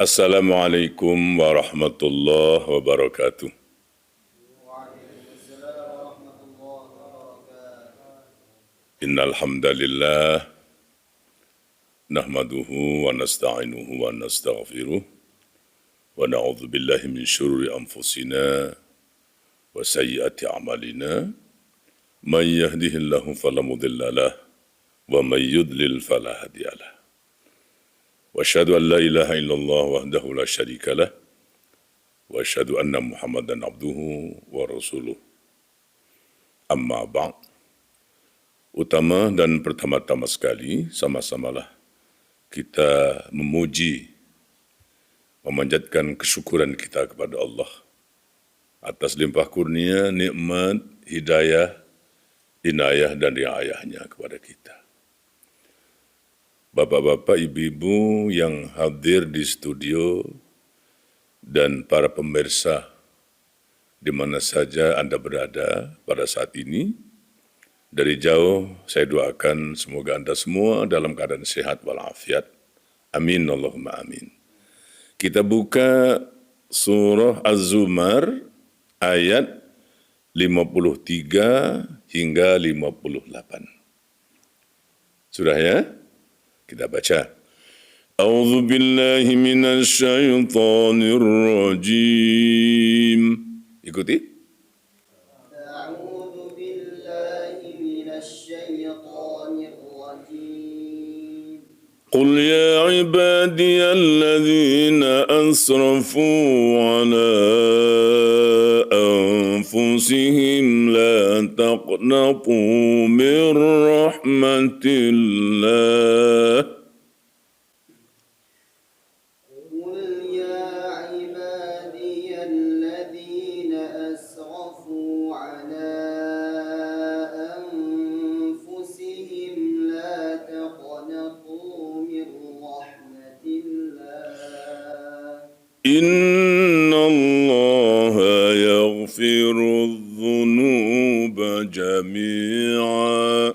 Assalamualaikum warahmatullahi wabarakatuh. Innal hamdalillah nahmaduhu wa nasta'inuhu wa nastaghfiruh wa na'udzu billahi min syururi anfusina wa sayyiati a'malina may yahdihillahu fala mudilla lahu wa may yudlil fala hadiyalah. Wa asyhadu an la ilaha illallah wahdahu la syarika lah wa asyhadu anna Muhammadan abduhu wa rasuluh. Amma ba'd. Utama dan pertama-tama sekali, sama-samalah kita memuji, memanjatkan kesyukuran kita kepada Allah atas limpah kurnia, nikmat, hidayah, inayah dan riayahnya kepada kita. Bapak-bapak, ibu-ibu yang hadir di studio dan para pemirsa di mana saja Anda berada pada saat ini, dari jauh saya doakan semoga Anda semua dalam keadaan sehat walafiat. Amin, Allahumma amin. Kita buka surah Az-Zumar ayat 53 hingga 58. Sudah ya? Kita baca. A'udzu billahi minasy syaithanir rajim. Ikuti. قل يا عبادي الذين أسرفوا على أنفسهم لا تقنطوا من رحمة الله إن الله يغفر الذنوب جميعا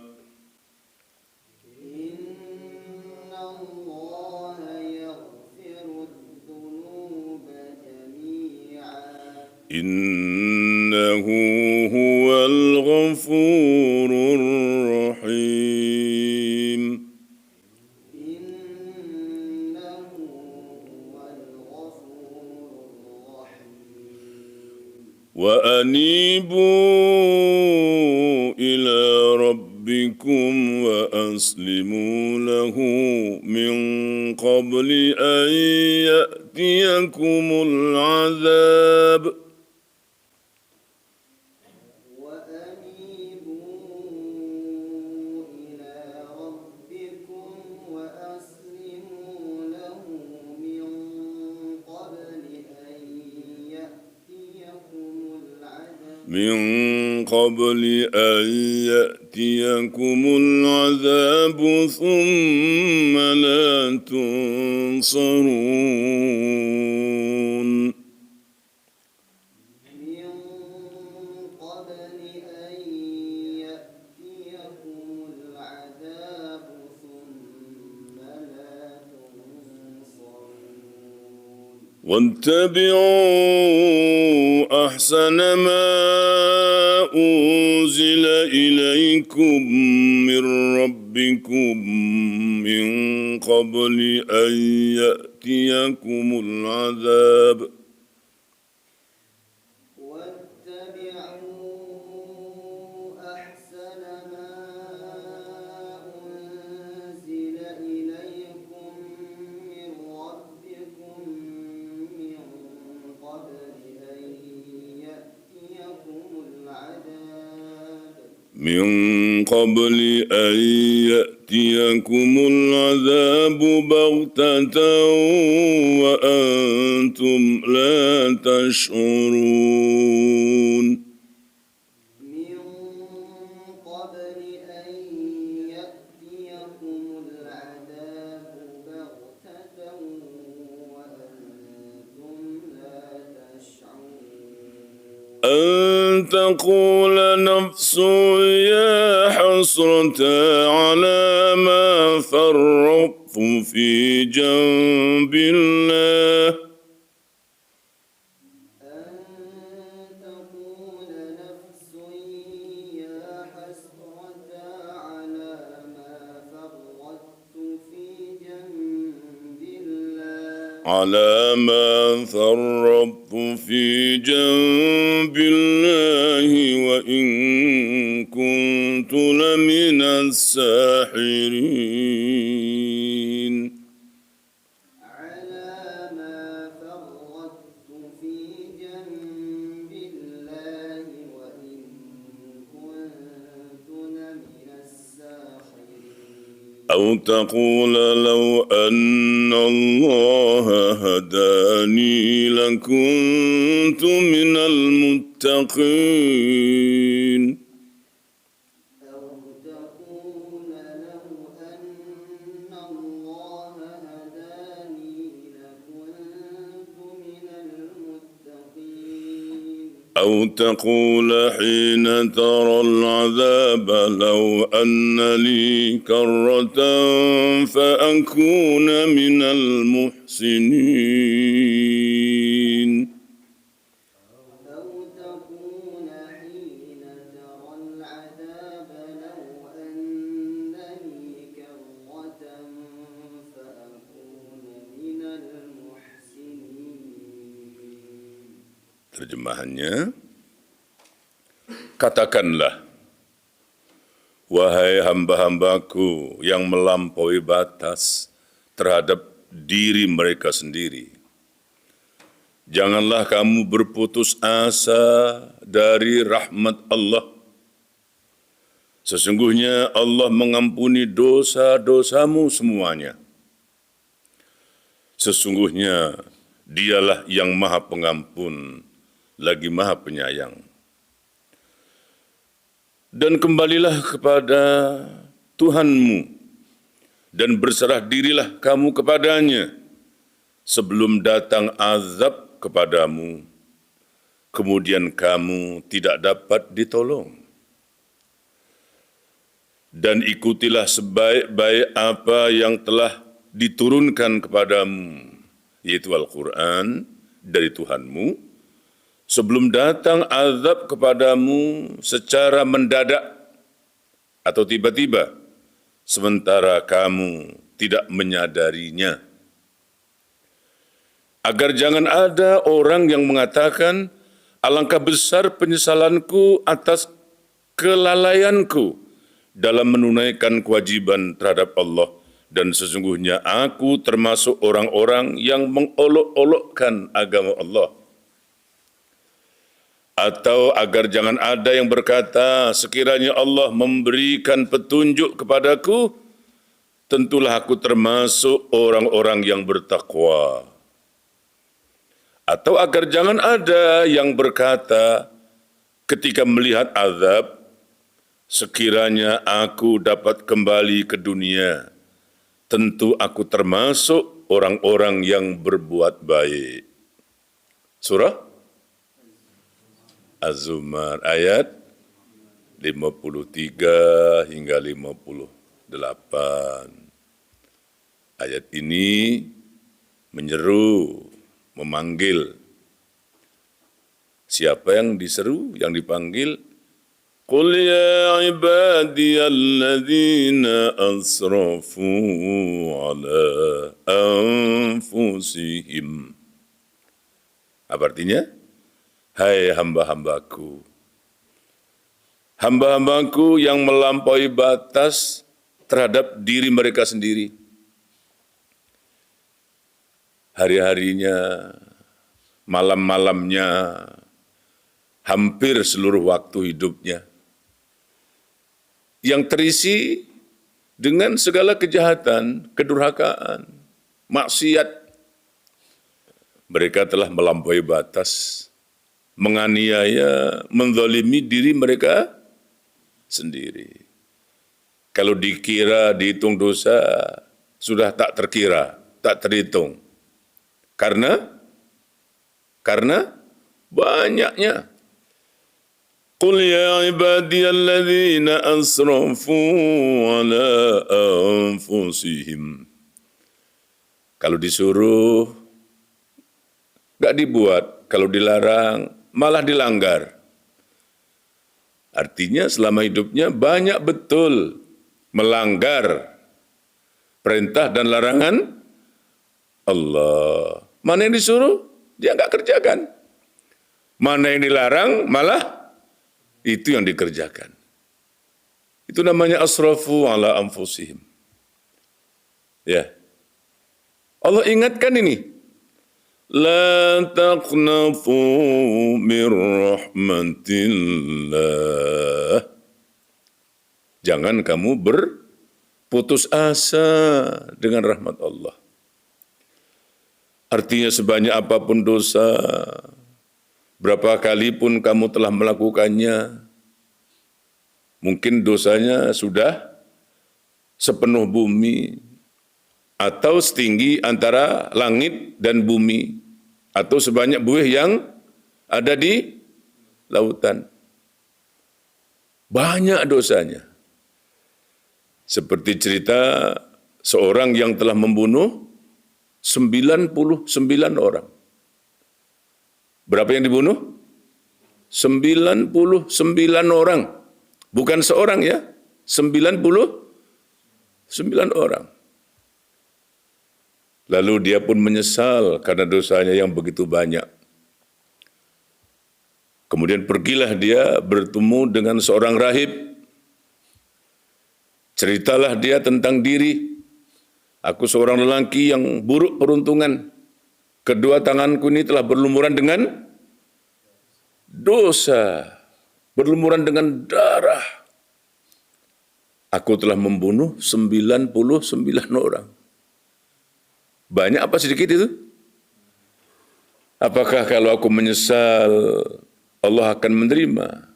إنه هو الغفور الرحيم وأنيبوا إلى ربكم وأسلموا له من قبل أن يأتيكم العذاب من قبل أن يأتيكم العذاب ثم لا تنصرون واتبعوا أحسن ما أنزل إليكم من ربكم من قبل أن يأتيكم العذاب من قبل أن يأتيكم العذاب بغتة وأنتم لا تشعرون أن تقول نفس يا حسرة على ما فرطت في جنب الله على ما فرطت في جنب الله وإن كنت لمن الساحرين أو تقول لو أن الله هداني لكنت من المتقين أو تقول حين ترى العذاب لو أن لي كرة فأكون من المحسنين Terjemahannya, katakanlah, wahai hamba-hambaku yang melampaui batas terhadap diri mereka sendiri. Janganlah kamu berputus asa dari rahmat Allah. Sesungguhnya Allah mengampuni dosa-dosamu semuanya. Sesungguhnya Dialah yang Maha Pengampun, lagi Maha Penyayang. Dan kembalilah kepada Tuhanmu dan berserah dirilah kamu kepadanya sebelum datang azab kepadamu, kemudian kamu tidak dapat ditolong. Dan ikutilah sebaik-baik apa yang telah diturunkan kepadamu, yaitu Al-Quran dari Tuhanmu, sebelum datang azab kepadamu secara mendadak atau tiba-tiba, sementara kamu tidak menyadarinya. Agar jangan ada orang yang mengatakan, alangkah besar penyesalanku atas kelalaianku dalam menunaikan kewajiban terhadap Allah, dan sesungguhnya aku termasuk orang-orang yang mengolok-olokkan agama Allah. Atau agar jangan ada yang berkata, sekiranya Allah memberikan petunjuk kepadaku, tentulah aku termasuk orang-orang yang bertakwa. Atau agar jangan ada yang berkata, ketika melihat azab, sekiranya aku dapat kembali ke dunia, tentu aku termasuk orang-orang yang berbuat baik. Surah Az-Zumar ayat 53 hingga 58. Ayat ini menyeru, memanggil. Siapa yang diseru, yang dipanggil? Qul ya ibadiyalladzina asrafu ala anfusihim. Apa artinya? Hai hamba-hambaku. Hamba-hambaku yang melampaui batas terhadap diri mereka sendiri. Hari-harinya, malam-malamnya, hampir seluruh waktu hidupnya, yang terisi dengan segala kejahatan, kedurhakaan, maksiat. Mereka telah melampaui batas, menganiaya, menzalimi diri mereka sendiri. Kalau dikira, dihitung dosa, sudah tak terkira, tak terhitung. Karena banyaknya. Qul ya ibadiyalladzina asrafu ala anfusihim. Kalau disuruh, nggak dibuat. Kalau dilarang, malah dilanggar. Artinya selama hidupnya banyak betul melanggar perintah dan larangan Allah. Mana yang disuruh, dia nggak kerjakan. Mana yang dilarang, malah itu yang dikerjakan. Itu namanya asrafu ala anfusihim. Ya. Allah ingatkan ini. La taqnafu min rahmatillah. Jangan kamu berputus asa dengan rahmat Allah. Artinya sebanyak apapun dosa, berapa kali pun kamu telah melakukannya, mungkin dosanya sudah sepenuh bumi, atau setinggi antara langit dan bumi, atau sebanyak buih yang ada di lautan. Banyak dosanya. Seperti cerita seorang yang telah membunuh 99 orang. Berapa yang dibunuh? 99 orang. Bukan seorang ya, 99 orang. Lalu dia pun menyesal karena dosanya yang begitu banyak. Kemudian pergilah dia bertemu dengan seorang rahib. Ceritalah dia tentang diri. Aku seorang lelaki yang buruk peruntungan. Kedua tanganku ini telah berlumuran dengan dosa. Berlumuran dengan darah. Aku telah membunuh 99 orang. Banyak apa sedikit itu? Apakah kalau aku menyesal, Allah akan menerima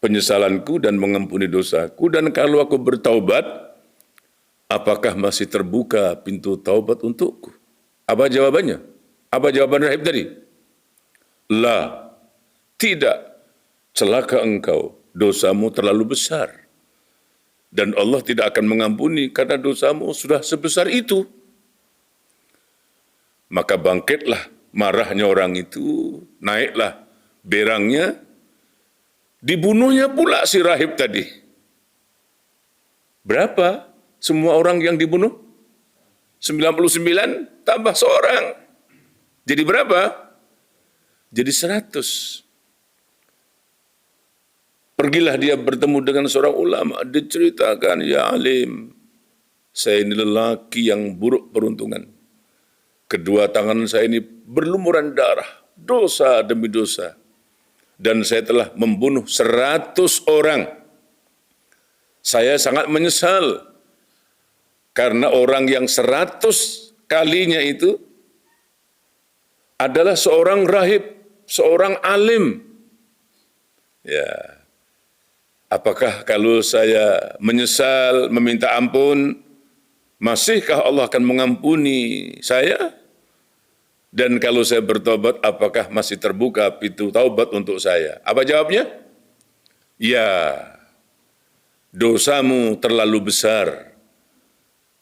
penyesalanku dan mengampuni dosaku? Dan kalau aku bertaubat, apakah masih terbuka pintu taubat untukku? Apa jawabannya? Apa jawaban rahib tadi? La, tidak. Celaka engkau, dosamu terlalu besar. Dan Allah tidak akan mengampuni karena dosamu sudah sebesar itu. Maka bangkitlah marahnya orang itu, naiklah berangnya, dibunuhnya pula si rahib tadi. Berapa semua orang yang dibunuh? 99 tambah seorang. Jadi berapa? Jadi 100. Pergilah dia bertemu dengan seorang ulama, diceritakan, ya alim, saya ini lelaki yang buruk peruntungan. Kedua tangan saya ini berlumuran darah, dosa demi dosa. Dan saya telah membunuh 100 orang. Saya sangat menyesal karena orang yang 100 kalinya itu adalah seorang rahib, seorang alim. Ya. Apakah kalau saya menyesal, meminta ampun, masihkah Allah akan mengampuni saya? Dan kalau saya bertobat, apakah masih terbuka pintu taubat untuk saya? Apa jawabnya? Ya, dosamu terlalu besar,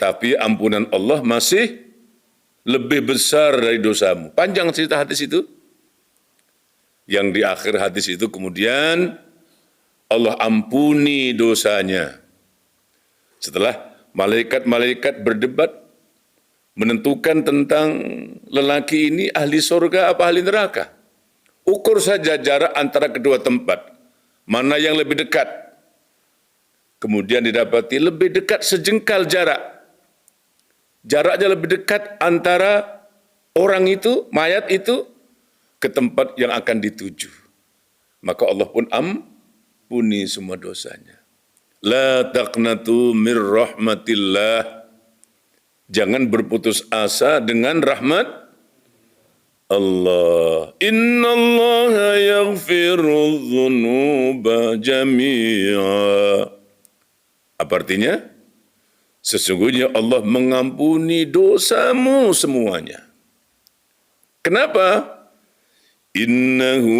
tapi ampunan Allah masih lebih besar dari dosamu. Panjang cerita hadis itu. Yang di akhir hadis itu kemudian Allah ampuni dosanya. Setelah malaikat-malaikat berdebat, menentukan tentang lelaki ini ahli surga apa ahli neraka. Ukur saja jarak antara kedua tempat. Mana yang lebih dekat. Kemudian didapati lebih dekat sejengkal jarak. Jaraknya lebih dekat antara orang itu, mayat itu, ke tempat yang akan dituju. Maka Allah pun ampuni semua dosanya. La taqnatu mir rahmatillah. Jangan berputus asa dengan rahmat Allah. Inna Allah yaghfiru dhunuba jami'a. Apa artinya? Sesungguhnya Allah mengampuni dosamu semuanya. Kenapa? Innahu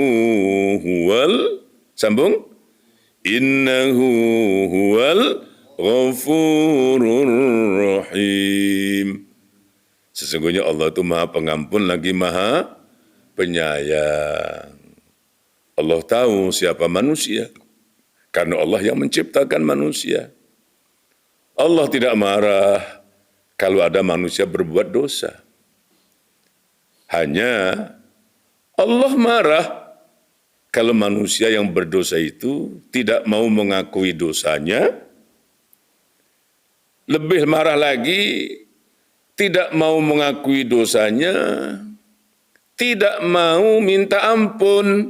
huwal, sambung. Innahu huwal Ghafurur Rahim. Sesungguhnya Allah itu maha pengampun lagi maha penyayang. Allah tahu siapa manusia, karena Allah yang menciptakan manusia. Allah tidak marah kalau ada manusia berbuat dosa. Hanya Allah marah kalau manusia yang berdosa itu tidak mau mengakui dosanya, lebih marah lagi, tidak mau mengakui dosanya, tidak mau minta ampun,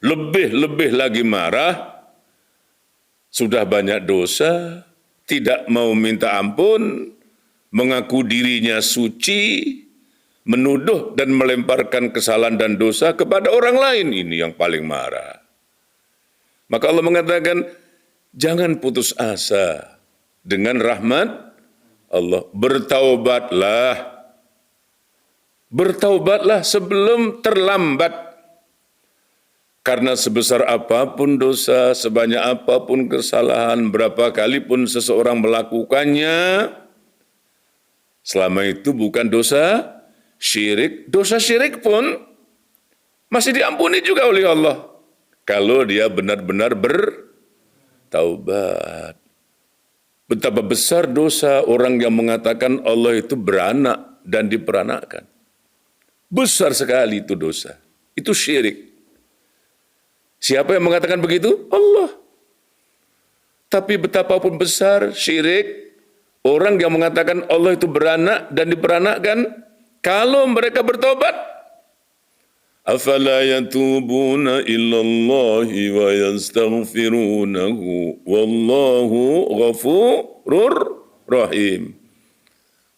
lebih lagi marah, sudah banyak dosa, tidak mau minta ampun, mengaku dirinya suci, menuduh dan melemparkan kesalahan dan dosa kepada orang lain. Ini yang paling marah. Maka Allah mengatakan, jangan putus asa dengan rahmat Allah. Bertaubatlah sebelum terlambat. Karena sebesar apapun dosa, sebanyak apapun kesalahan, berapa kali pun seseorang melakukannya, selama itu bukan dosa syirik, dosa syirik pun masih diampuni juga oleh Allah. Kalau dia benar-benar bertaubat. Betapa besar dosa orang yang mengatakan Allah itu beranak dan diperanakkan. Besar sekali itu dosa. Itu syirik. Siapa yang mengatakan begitu? Allah. Tapi betapapun besar syirik, orang yang mengatakan Allah itu beranak dan diperanakkan, kalau mereka bertobat, afala yatubuna illallahi wa yastaghfirunahu wallahu ghafurur rahim.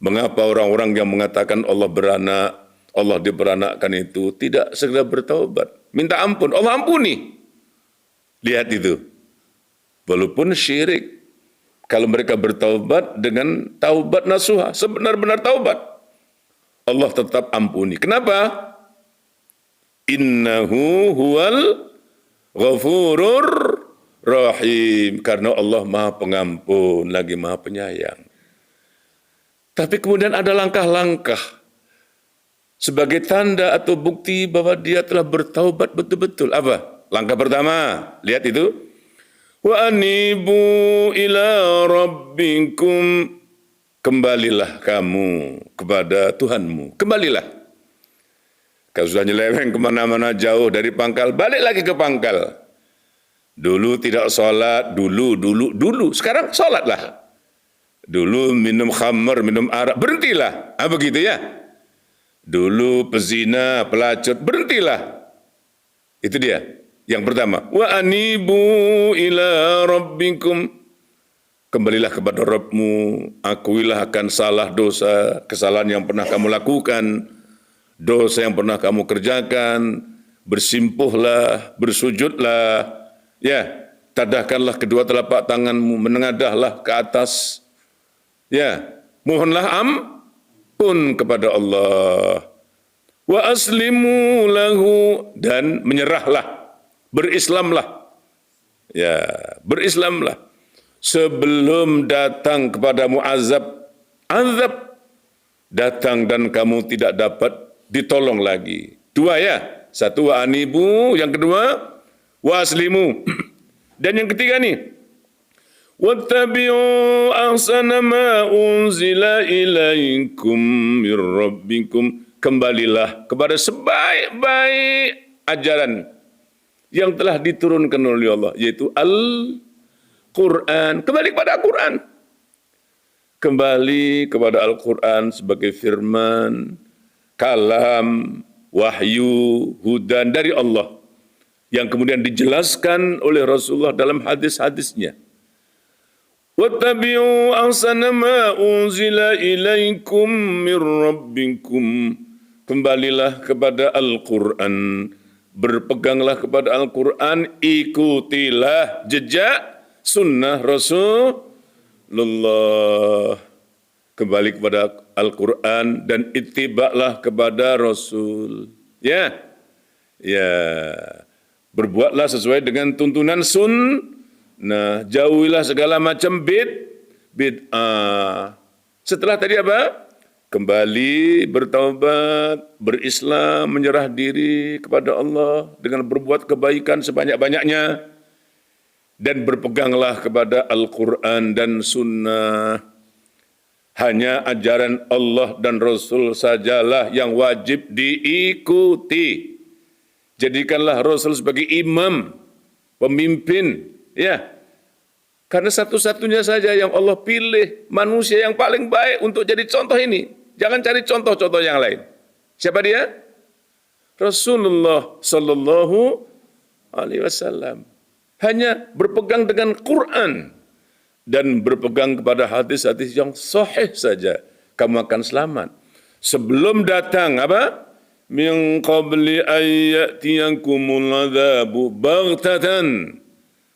Mengapa orang-orang yang mengatakan Allah beranak, Allah diperanakkan itu tidak segera bertaubat? Minta ampun, Allah ampuni. Lihat itu. Walaupun syirik, kalau mereka bertaubat dengan taubat nasuha, sebenar-benar taubat, Allah tetap ampuni. Kenapa? Innahu huwal ghafurur rahim. Karena Allah maha pengampun, lagi maha penyayang. Tapi kemudian ada langkah-langkah sebagai tanda atau bukti bahwa dia telah bertaubat betul-betul. Apa? Langkah pertama, lihat itu. Wa anibu ila rabbikum. Kembalilah kamu kepada Tuhanmu. Kembalilah. Kalau sudah nyeleweng kemana-mana jauh dari pangkal, balik lagi ke pangkal. Dulu tidak sholat, dulu. Sekarang sholatlah. Dulu minum khamr, minum arak, berhentilah. Begitu ya. Dulu pezina, pelacur, berhentilah. Itu dia. Yang pertama, wa anibu ila rabbikum. Kembalilah kepada Rabbmu, akuilah akan salah dosa, kesalahan yang pernah kamu lakukan, dosa yang pernah kamu kerjakan, bersimpuhlah, bersujudlah, ya, tadahkanlah kedua telapak tanganmu, menengadahlah ke atas, ya, mohonlah ampun kepada Allah. Wa aslimu lahu, dan menyerahlah, berislamlah. Ya, berislamlah. Sebelum datang kepadamu azab datang dan kamu tidak dapat ditolong lagi. Dua ya. Satu wa anibu, yang kedua wa aslimu. Dan yang ketiga nih, wattabi'u ahsana ma unzila ilaikum mir rabbikum. Kembalilah kepada sebaik-baik ajaran yang telah diturunkan oleh Allah, yaitu Al-Quran. Kembali kepada Al-Quran. Kembali kepada Al-Quran sebagai firman, kalam, wahyu, hudan dari Allah, yang kemudian dijelaskan oleh Rasulullah dalam hadis-hadisnya. Wattabi'u ahsana ma unzila ilaikum mir rabbikum. Kembalilah kepada Al-Quran, berpeganglah kepada Al-Quran, ikutilah jejak sunnah Rasulullah. Kembali kepada Al-Quran dan ittiba'lah kepada Rasul. Ya, berbuatlah sesuai dengan tuntunan sunnah, jauhilah segala macam bid'ah. Setelah tadi apa? kembali bertaubat, berislam, menyerah diri kepada Allah dengan berbuat kebaikan sebanyak-banyaknya, dan berpeganglah kepada Al-Quran dan Sunnah. Hanya ajaran Allah dan Rasul sajalah yang wajib diikuti. Jadikanlah Rasul sebagai imam, pemimpin, ya. Karena satu-satunya saja yang Allah pilih manusia yang paling baik untuk jadi contoh ini. Jangan cari contoh-contoh yang lain. Siapa dia? Rasulullah Sallallahu Alaihi Wasallam. Hanya berpegang dengan Quran dan berpegang kepada hadis-hadis yang sahih saja, kamu akan selamat. Sebelum datang apa? Min qabli ayyatiyankumul adzabu baghtatan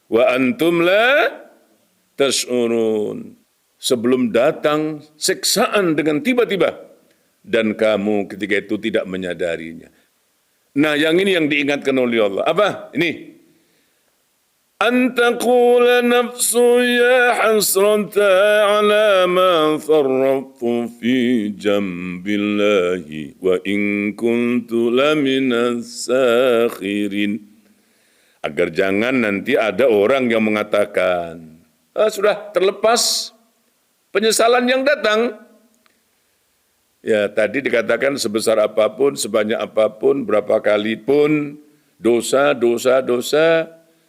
wa antum la tash'urun. Sebelum datang siksaan dengan tiba-tiba dan kamu ketika itu tidak menyadarinya. Nah, yang ini yang diingatkan oleh Allah. Apa? Ini. An taqula nafsu ya hasrata ala ma farrattu fi jambillahi wa in kuntu laminas sakhirin. Agar jangan nanti ada orang yang mengatakan, sudah terlepas penyesalan yang datang. Ya, tadi dikatakan sebesar apapun, sebanyak apapun, berapa kali pun dosa,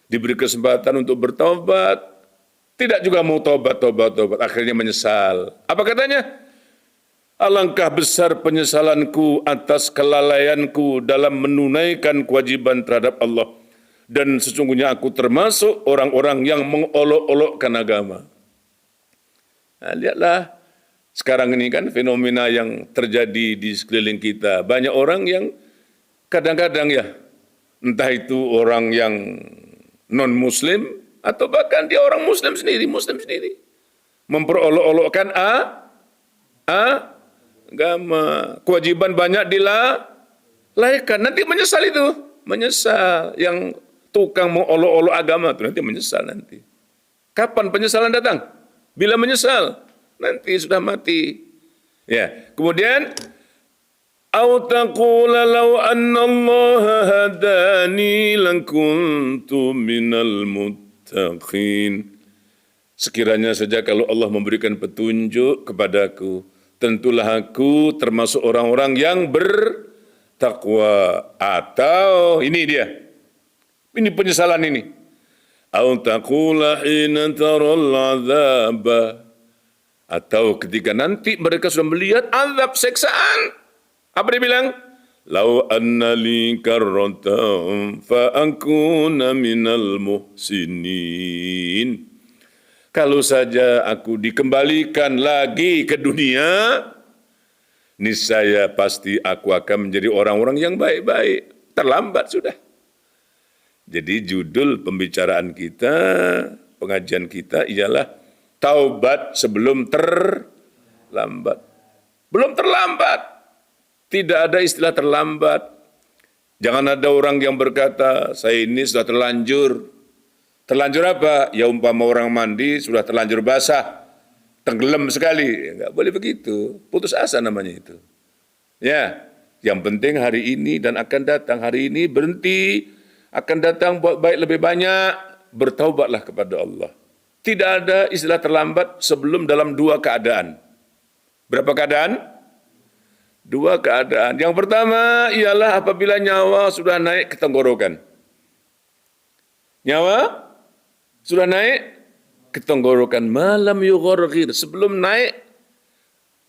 diberi kesempatan untuk bertobat, tidak juga mau tobat, akhirnya menyesal. Apa katanya? Alangkah besar penyesalanku atas kelalaianku dalam menunaikan kewajiban terhadap Allah. Dan sesungguhnya aku termasuk orang-orang yang mengolok-olokkan agama. Nah, lihatlah sekarang ini kan fenomena yang terjadi di sekeliling kita. Banyak orang yang kadang-kadang ya, entah itu orang yang non-muslim atau bahkan dia orang muslim sendiri, memperolok-olokkan agama. Kewajiban banyak dilalaikan, nanti menyesal itu. Menyesal. Yang tukang mengolok-olok agama itu nanti menyesal nanti. Kapan penyesalan datang? Bila menyesal, nanti sudah mati. Ya, kemudian أو تقول لو أن الله هداني لكنت من المتقين. Sekiranya saja kalau Allah memberikan petunjuk kepadaku, tentulah aku termasuk orang-orang yang bertakwa. Atau ini dia, ini penyesalan ini. أو تقول حين ترى العذاب. Atau ketika nanti mereka sudah melihat azab, siksaan. Apa dia bilang? Lau anna li karratan fa akuna minal muhsinin. Kalau saja aku dikembalikan lagi ke dunia, niscaya pasti aku akan menjadi orang-orang yang baik-baik. Terlambat sudah. Jadi judul pembicaraan kita, pengajian kita ialah taubat sebelum terlambat. Belum terlambat. Tidak ada istilah terlambat. Jangan ada orang yang berkata, saya ini sudah terlanjur. Terlanjur apa? Ya umpama orang mandi sudah terlanjur basah, tenggelam sekali. Enggak boleh begitu. Putus asa namanya itu. Ya, yang penting hari ini dan akan datang. Hari ini berhenti, akan datang buat baik lebih banyak. Bertaubatlah kepada Allah. Tidak ada istilah terlambat sebelum dalam dua keadaan. Berapa keadaan? Dua keadaan. Yang pertama ialah apabila nyawa sudah naik ke tenggorokan. Nyawa sudah naik ke tenggorokan. Malam yugharghir. Sebelum naik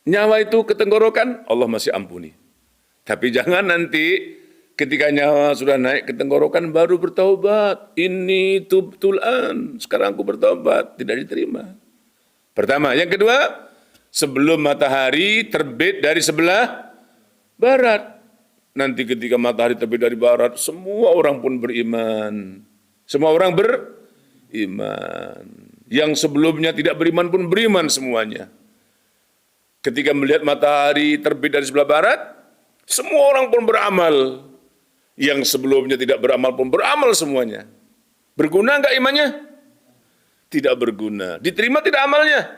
nyawa itu ke tenggorokan, Allah masih ampuni. Tapi jangan nanti ketika nyawa sudah naik ke tenggorokan baru bertaubat. Ini tubtulan. Sekarang aku bertaubat. Tidak diterima. Pertama. Yang kedua, sebelum matahari terbit dari sebelah barat. Nanti ketika matahari terbit dari barat, semua orang pun beriman. Semua orang beriman. Yang sebelumnya tidak beriman pun beriman semuanya. Ketika melihat matahari terbit dari sebelah barat, semua orang pun beramal. Yang sebelumnya tidak beramal pun beramal semuanya. Berguna enggak imannya? Tidak berguna. Diterima tidak amalnya?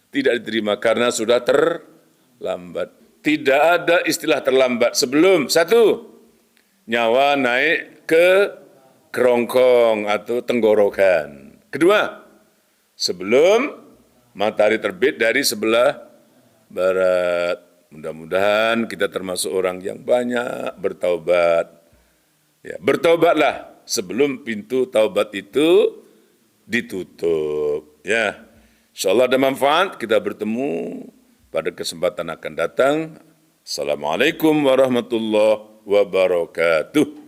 Tidak diterima karena sudah lambat. Tidak ada istilah terlambat sebelum satu, nyawa naik ke kerongkong atau tenggorokan. Kedua, sebelum matahari terbit dari sebelah barat. Mudah-mudahan kita termasuk orang yang banyak bertaubat. Ya, bertaubatlah sebelum pintu taubat itu ditutup. Ya, insyaallah ada manfaat. Kita bertemu pada kesempatan akan datang. Assalamualaikum warahmatullahi wabarakatuh.